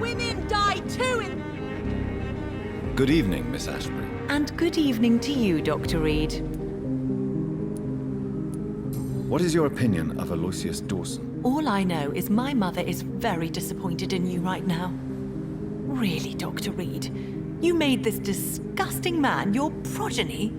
women die too in... Good evening, Miss Ashbury. And good evening to you, Dr. Reed. What is your opinion of Aloysius Dawson? All I know is my mother is very disappointed in you right now. Really, Dr. Reed? You made this disgusting man your progeny?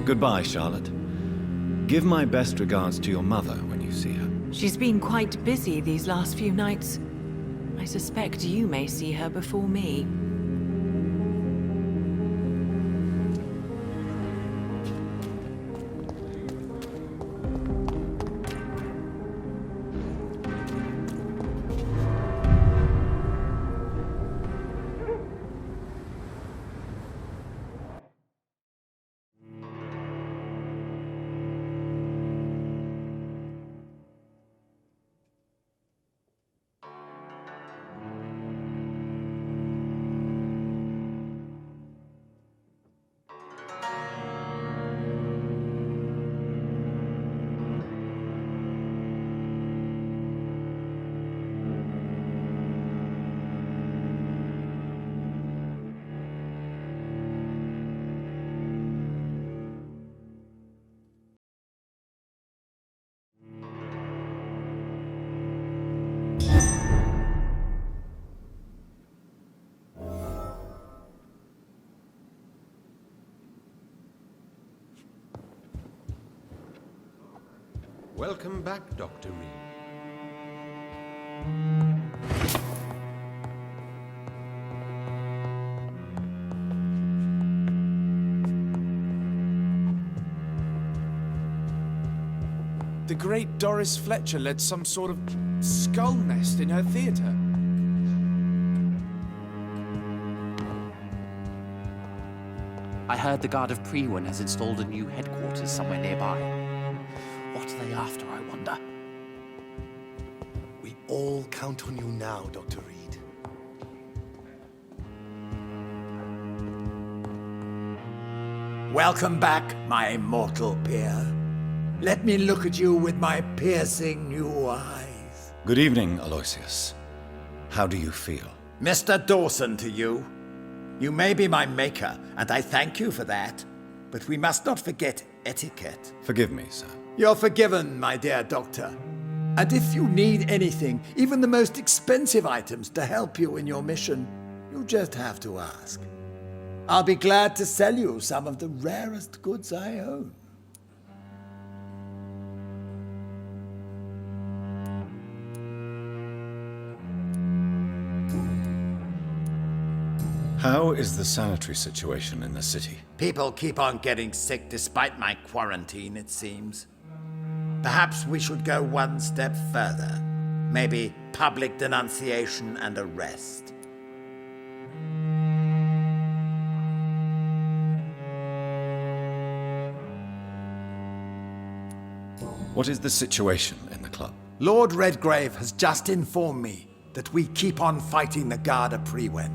Goodbye, Charlotte. Give my best regards to your mother when you see her. She's been quite busy these last few nights. I suspect you may see her before me. Welcome back, Dr. Reed. The great Doris Fletcher led some sort of skull nest in her theatre. I heard the Guard of Prewen has installed a new headquarters somewhere nearby. What are they after, I wonder? We all count on you now, Dr. Reed. Welcome back, my mortal peer. Let me look at you with my piercing new eyes. Good evening, Aloysius. How do you feel? Mr. Dawson to you. You may be my maker, and I thank you for that. But we must not forget etiquette. Forgive me, sir. You're forgiven, my dear doctor. And if you need anything, even the most expensive items to help you in your mission, you just have to ask. I'll be glad to sell you some of the rarest goods I own. How is the sanitary situation in the city? People keep on getting sick despite my quarantine, it seems. Perhaps we should go one step further. Maybe public denunciation and arrest. What is the situation in the club? Lord Redgrave has just informed me that we keep on fighting the Guard of Prewen.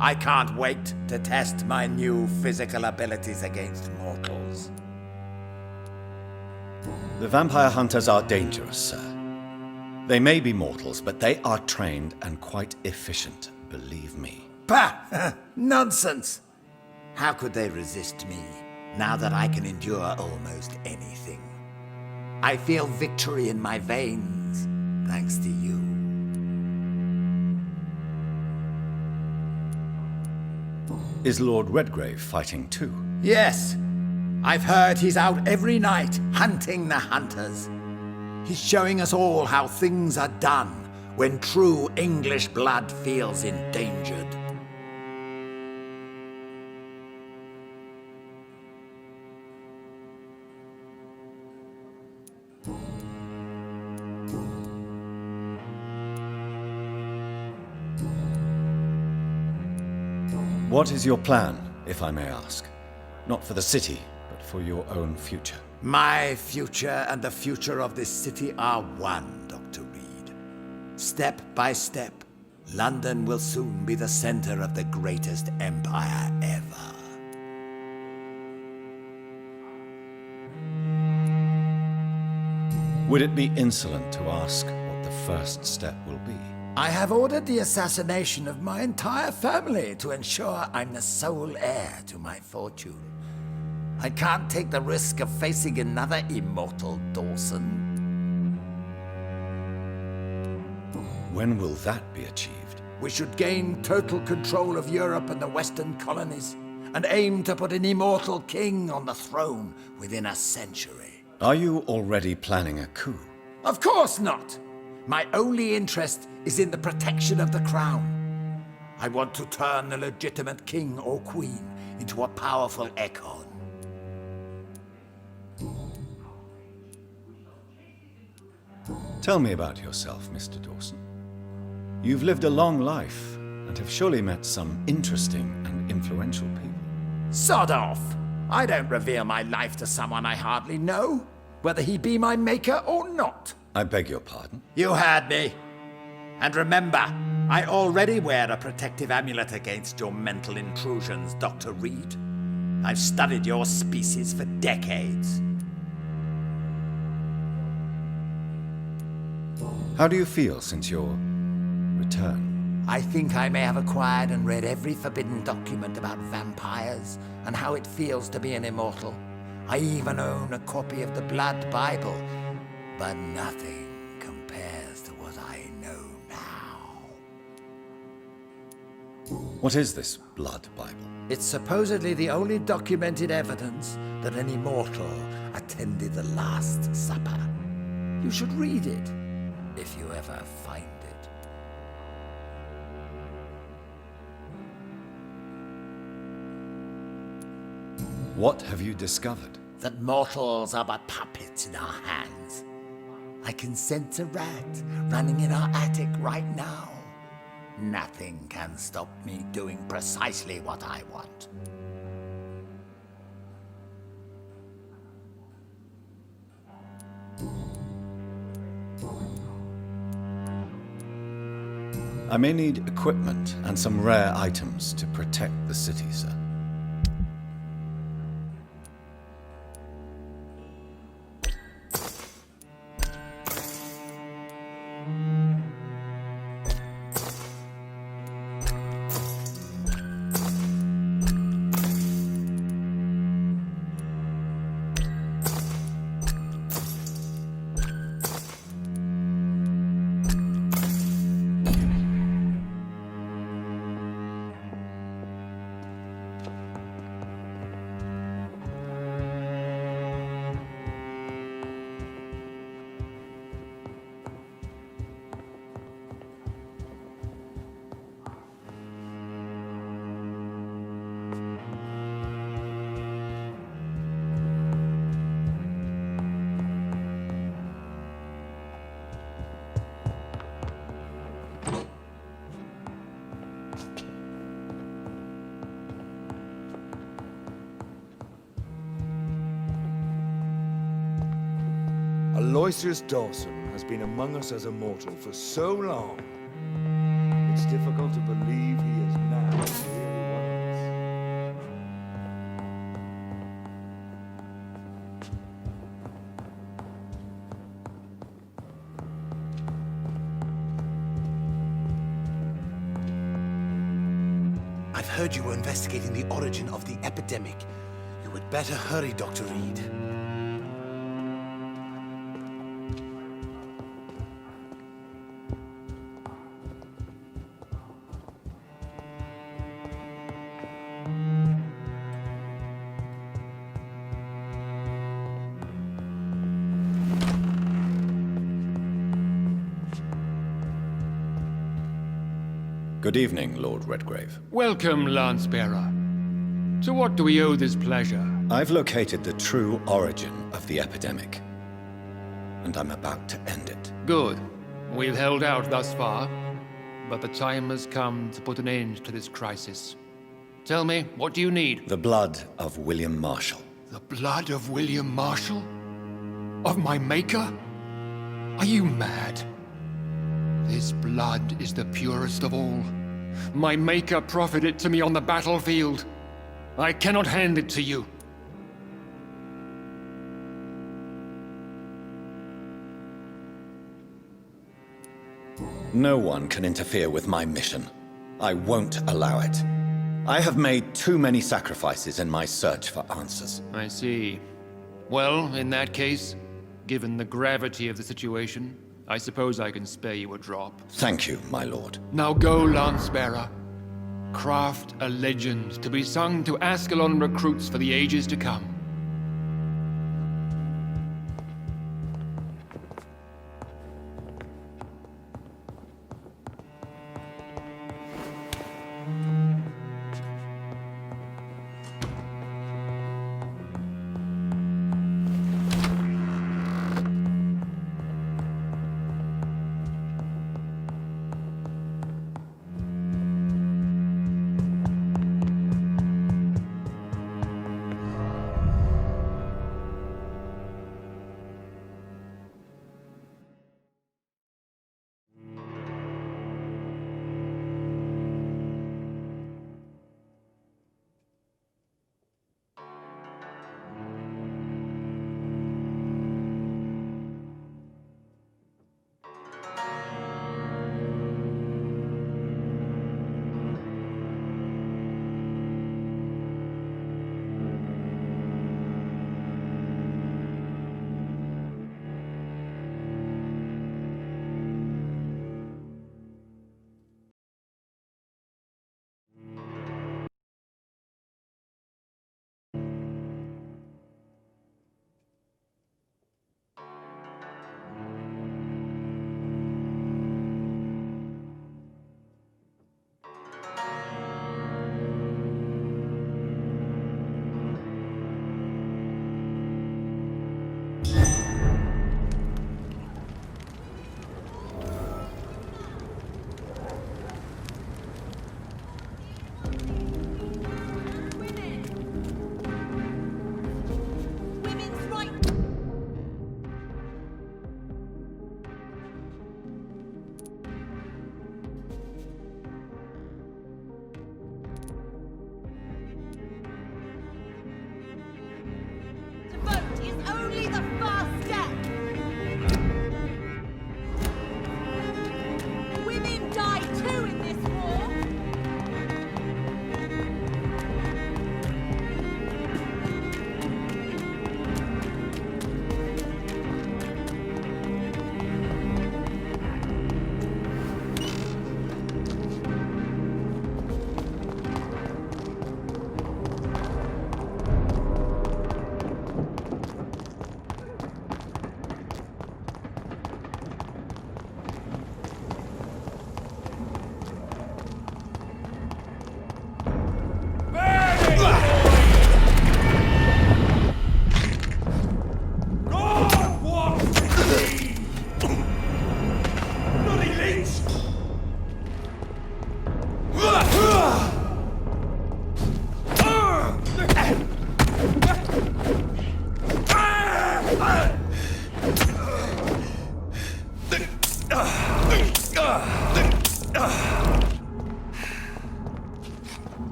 I can't wait to test my new physical abilities against mortals. The vampire hunters are dangerous, sir. They may be mortals, but they are trained and quite efficient, believe me. Bah! Nonsense! How could they resist me, now that I can endure almost anything? I feel victory in my veins, thanks to you. Is Lord Redgrave fighting too? Yes. I've heard he's out every night, hunting the hunters. He's showing us all how things are done when true English blood feels endangered. What is your plan, if I may ask? Not for the city, but for your own future. My future and the future of this city are one, Dr. Reed. Step by step, London will soon be the center of the greatest empire ever. Would it be insolent to ask what the first step will be? I have ordered the assassination of my entire family to ensure I'm the sole heir to my fortune. I can't take the risk of facing another immortal Dawson. When will that be achieved? We should gain total control of Europe and the Western colonies, and aim to put an immortal king on the throne within a century. Are you already planning a coup? Of course not! My only interest is in the protection of the crown. I want to turn the legitimate king or queen into a powerful echo. Tell me about yourself, Mr. Dawson. You've lived a long life and have surely met some interesting and influential people. Sod off! I don't reveal my life to someone I hardly know, whether he be my maker or not. I beg your pardon? You heard me. And remember, I already wear a protective amulet against your mental intrusions, Dr. Reed. I've studied your species for decades. How do you feel since your return? I think I may have acquired and read every forbidden document about vampires and how it feels to be an immortal. I even own a copy of the Blood Bible, but nothing compares to what I know now. What is this Blood Bible? It's supposedly the only documented evidence that an immortal attended the Last Supper. You should read it, if you ever find it. What have you discovered? That mortals are but puppets in our hands. I can sense a rat running in our attic right now. Nothing can stop me doing precisely what I want. I may need equipment and some rare items to protect the city, sir. Aloysius Dawson has been among us as a mortal for so long, it's difficult to believe he is now really one of us. I've heard you were investigating the origin of the epidemic. You would better hurry, Dr. Reed. Good evening, Lord Redgrave. Welcome, Lance-Bearer. To what do we owe this pleasure? I've located the true origin of the epidemic, and I'm about to end it. Good. We've held out thus far, but the time has come to put an end to this crisis. Tell me, what do you need? The blood of William Marshall. The blood of William Marshall? Of my maker? Are you mad? This blood is the purest of all. My maker proffered it to me on the battlefield. I cannot hand it to you. No one can interfere with my mission. I won't allow it. I have made too many sacrifices in my search for answers. I see. Well, in that case, given the gravity of the situation, I suppose I can spare you a drop. Thank you, my lord. Now go, Lance-bearer. Craft a legend to be sung to Ascalon recruits for the ages to come. Women's right. To vote is only the first step. Women die too in this war.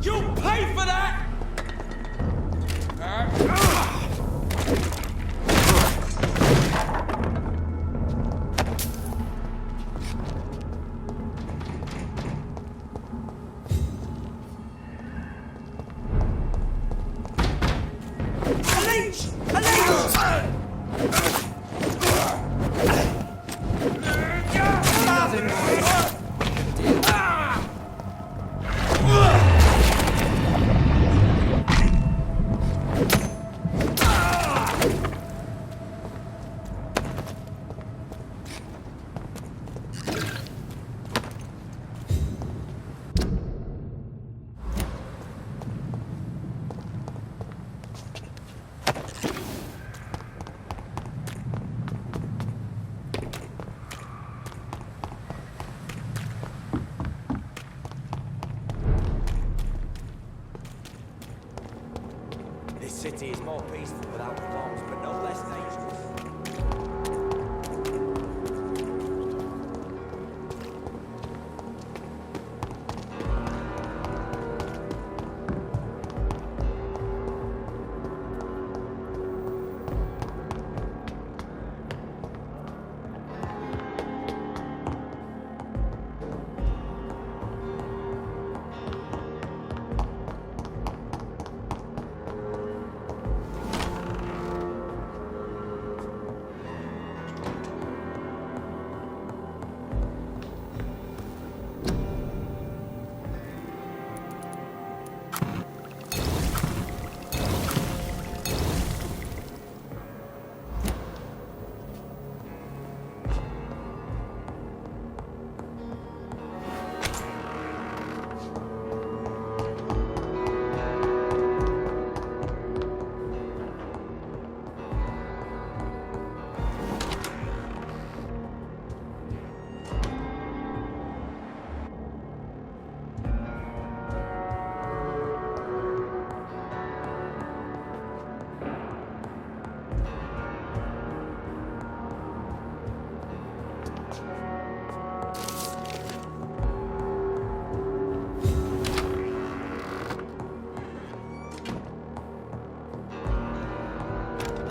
You'll pay for that! city is more peaceful without the bombs, but no less dangerous.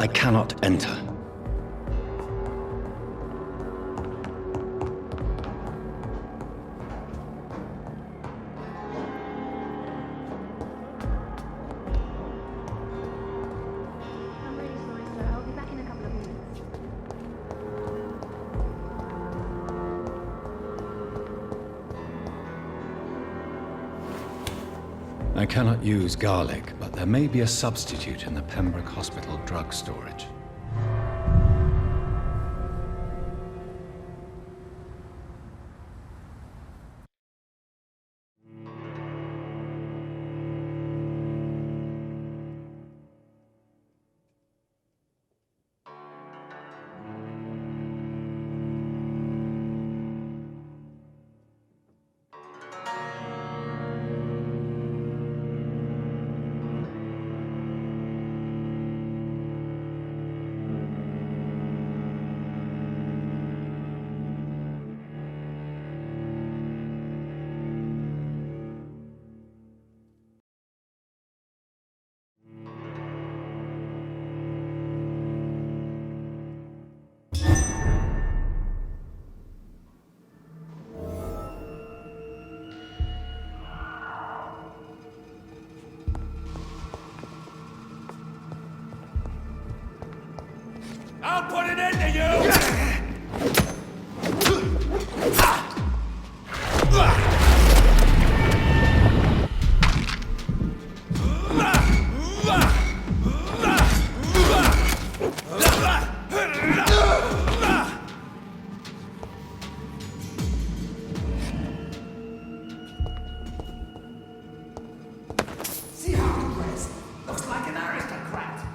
I cannot enter. I'm really sorry, sir. I'll be back in a couple of minutes. I cannot use garlic, but there may be a substitute in the Pembroke Hospital drug storage. I'll put an end to you! See how he dressed? Looks like an aristocrat.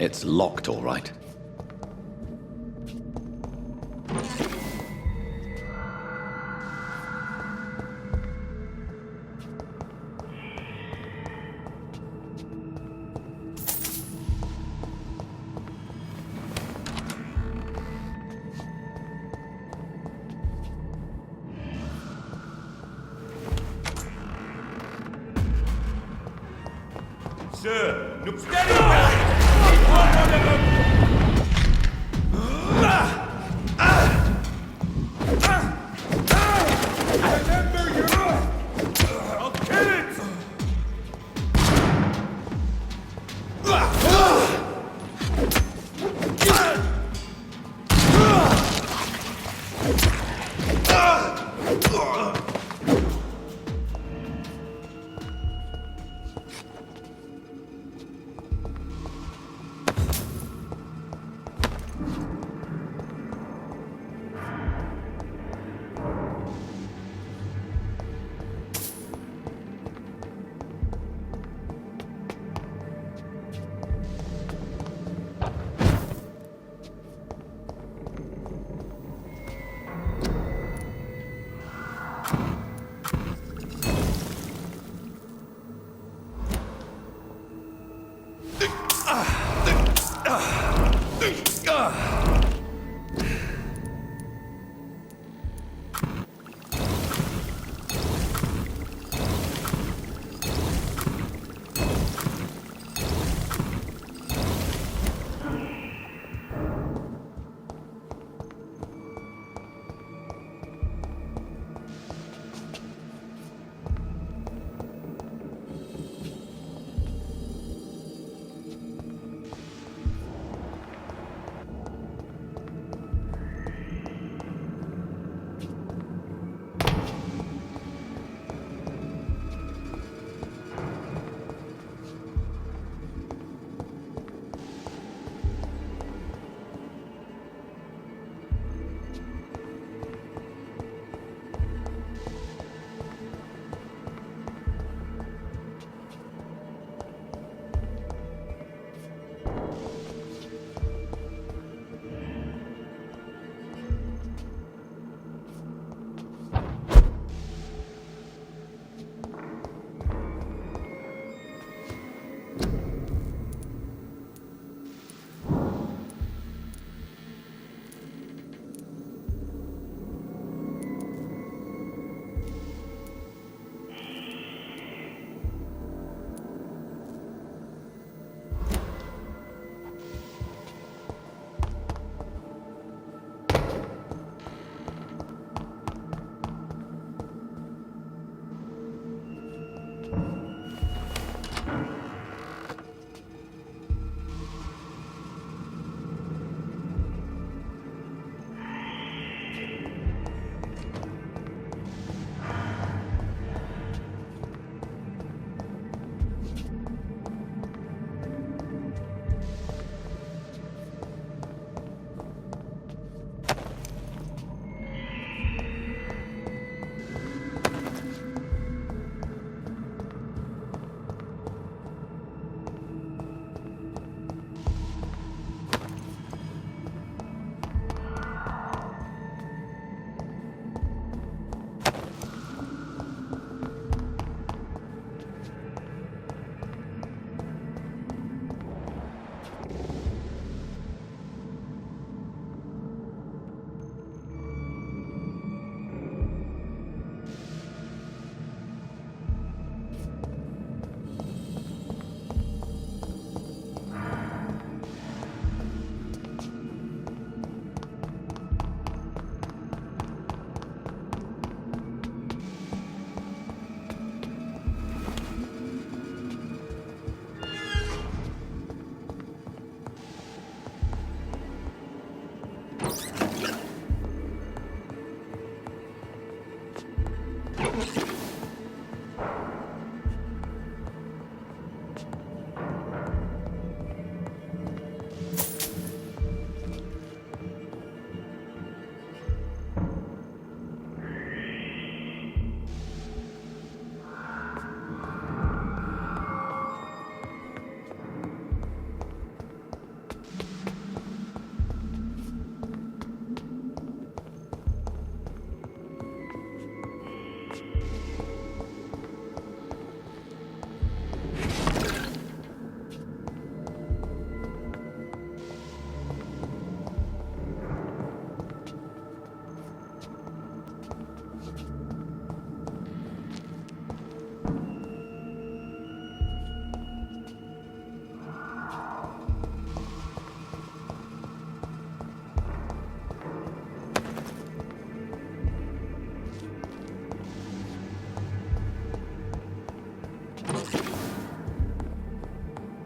It's locked, all right. Sir, look I'll kill it!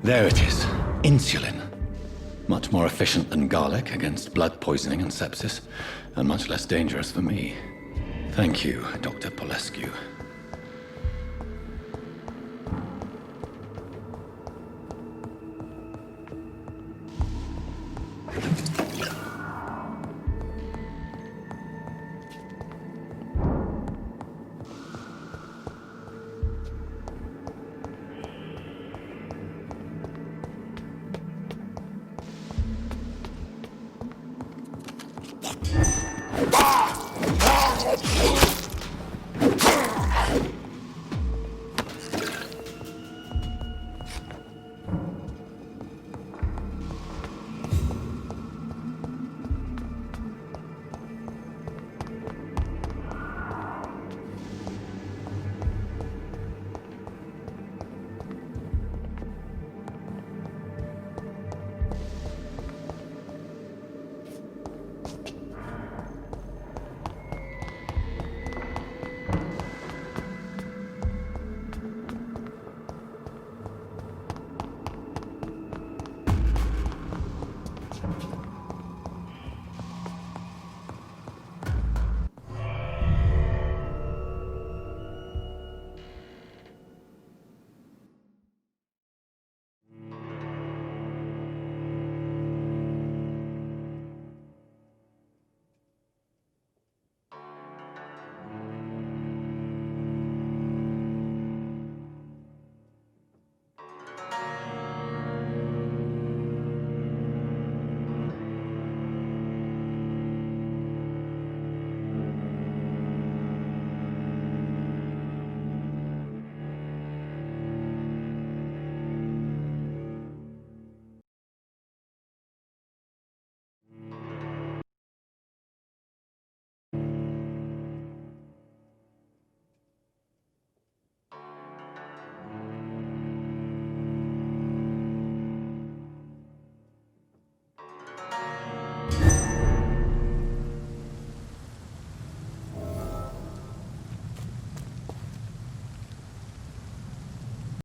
There it is. Insulin. Much more efficient than garlic against blood poisoning and sepsis, and much less dangerous for me. Thank you, Dr. Polescu.